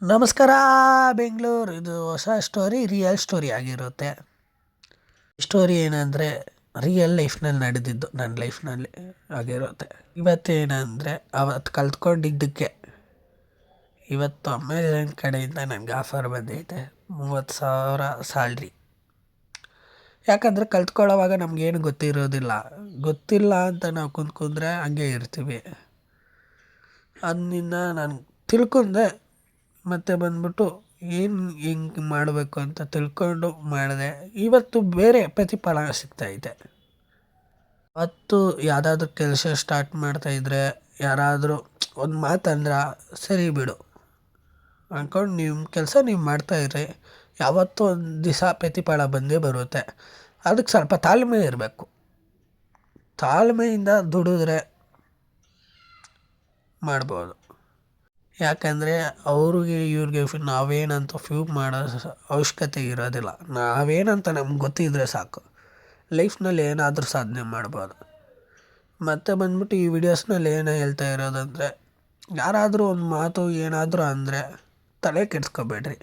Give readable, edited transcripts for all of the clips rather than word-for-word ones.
ನಮಸ್ಕಾರ ಬೆಂಗಳೂರು. ಇದು ಹೊಸ ಸ್ಟೋರಿ, ರಿಯಲ್ ಸ್ಟೋರಿ ಆಗಿರುತ್ತೆ. ಸ್ಟೋರಿ ಏನಂದರೆ ರಿಯಲ್ ಲೈಫ್ನಲ್ಲಿ ನಡೆದಿದ್ದು, ನನ್ನ ಲೈಫ್ನಲ್ಲಿ ಆಗಿರುತ್ತೆ. ಇವತ್ತೇನೆಂದರೆ ಅವತ್ತು ಕಲ್ತ್ಕೊಂಡಿದ್ದಕ್ಕೆ ಇವತ್ತು ಅಮೆಝಾನ್ ಕಡೆಯಿಂದ ನನಗೆ ಆಫರ್ ಬಂದೈತೆ 30,000 ಸ್ಯಾಲ್ರಿ. ಯಾಕಂದರೆ ಕಲ್ತ್ಕೊಳ್ಳೋವಾಗ ನಮಗೇನು ಗೊತ್ತಿಲ್ಲ ಅಂತ ನಾವು ಕುಂತ್ಕೊಂಡ್ರೆ ಹಂಗೆ ಇರ್ತೀವಿ. ಅದರಿಂದ ನಾನು ತಿಳ್ಕೊಂಡೆ, ಮತ್ತು ಬಂದ್ಬಿಟ್ಟು ಏನು ಹೆಂಗೆ ಮಾಡಬೇಕು ಅಂತ ತಿಳ್ಕೊಂಡು ಮಾಡಿದೆ. ಇವತ್ತು ಬೇರೆ ಪ್ರತಿಫಲ ಸಿಗ್ತಾಯಿದೆ. ಅವತ್ತು ಯಾವುದಾದ್ರೂ ಕೆಲಸ ಸ್ಟಾರ್ಟ್ ಮಾಡ್ತಾಯಿದ್ರೆ ಯಾರಾದರೂ ಒಂದು ಮಾತಂದ್ರೆ ಸರಿ ಬಿಡು ಅಂದ್ಕೊಂಡು ನಿಮ್ಮ ಕೆಲಸ ನೀವು ಮಾಡ್ತಾಯಿರ್ರಿ, ಯಾವತ್ತೂ ಒಂದು ದಿವಸ ಪ್ರತಿಫಲ ಬಂದೇ ಬರುತ್ತೆ. ಅದಕ್ಕೆ ಸ್ವಲ್ಪ ತಾಳ್ಮೆ ಇರಬೇಕು. ತಾಳ್ಮೆಯಿಂದ ದುಡಿದ್ರೆ ಮಾಡ್ಬೋದು. ಯಾಕಂದರೆ ಅವ್ರಿಗೆ ಇವ್ರಿಗೆ ನಾವೇನಂತ ಫ್ಯೂವ್ ಮಾಡೋ ಅವಶ್ಯಕತೆ ಇರೋದಿಲ್ಲ. ನಾವೇನಂತ ನಮ್ಗೆ ಗೊತ್ತಿದ್ದರೆ ಸಾಕು, ಲೈಫ್ನಲ್ಲಿ ಏನಾದರೂ ಸಾಧನೆ ಮಾಡ್ಬೋದು. ಮತ್ತು ಬಂದ್ಬಿಟ್ಟು ಈ ವಿಡಿಯೋಸ್ನಲ್ಲಿ ಏನು ಹೇಳ್ತಾ ಇರೋದಂದರೆ, ಯಾರಾದರೂ ಒಂದು ಮಾತು ಏನಾದರೂ ಅಂದರೆ ತಲೆ ಕೆಡಿಸ್ಕೊಬೇಡ್ರಿ.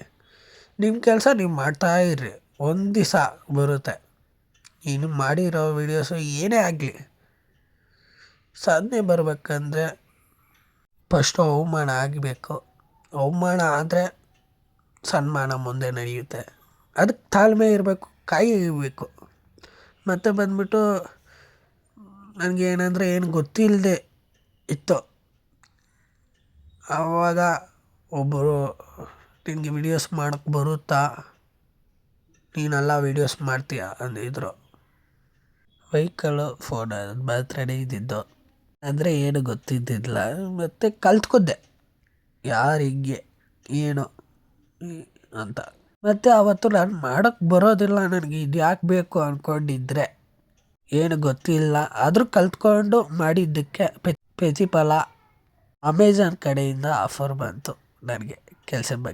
ನಿಮ್ಮ ಕೆಲಸ ನೀವು ಮಾಡ್ತಾಯಿರ್ರಿ, ಒಂದು ದಿವಸ ಬರುತ್ತೆ. ಇನ್ನು ಮಾಡಿರೋ ವಿಡಿಯೋಸು ಏನೇ ಆಗಲಿ, ಸಾಧನೆ ಬರಬೇಕಂದ್ರೆ ಫಸ್ಟು ಅವಮಾನ ಆಗಬೇಕು. ಅವಮಾನ ಆದರೆ ಸನ್ಮಾನ ಮುಂದೆ ನಡೆಯುತ್ತೆ. ಅದಕ್ಕೆ ತಾಳ್ಮೆ ಇರಬೇಕು, ಕಾಯಬೇಕು. ಮತ್ತು ಬಂದ್ಬಿಟ್ಟು ನನಗೇನೆಂದರೆ ಏನು ಗೊತ್ತಿಲ್ಲದೆ ಇತ್ತು. ಆವಾಗ ಒಬ್ಬರು ನಿನಗೆ ವಿಡಿಯೋಸ್ ಮಾಡೋಕ್ಕೆ ಬರುತ್ತಾ, ನೀನೆಲ್ಲ ವಿಡಿಯೋಸ್ ಮಾಡ್ತೀಯ ಅಂದಿದ್ರು. ವೆಹಿಕಲ್ಲು ಫೋನ್ ಬರ್ತ್ಡೇ ಇದ್ದಿದ್ದು, ಅಂದರೆ ಏನು ಗೊತ್ತಿದ್ದಿಲ್ಲ. ಮತ್ತು ಕಲ್ತ್ಕೊಂಡೆ ಯಾರು ಹಿಂಗೆ ಏನು ಅಂತ. ಮತ್ತು ಆವತ್ತು ನಾನು ಮಾಡೋಕ್ಕೆ ಬರೋದಿಲ್ಲ, ನನಗೆ ಇದು ಯಾಕೆ ಬೇಕು ಅಂದ್ಕೊಂಡಿದ್ರೆ, ಏನು ಗೊತ್ತಿಲ್ಲ ಆದರೂ ಕಲ್ತ್ಕೊಂಡು ಮಾಡಿದ್ದಕ್ಕೆ ಪ್ರತಿಫಲ ಅಮೆಝಾನ್ ಕಡೆಯಿಂದ ಆಫರ್ ಬಂತು ನನಗೆ ಕೆಲಸದ ಬಗ್ಗೆ.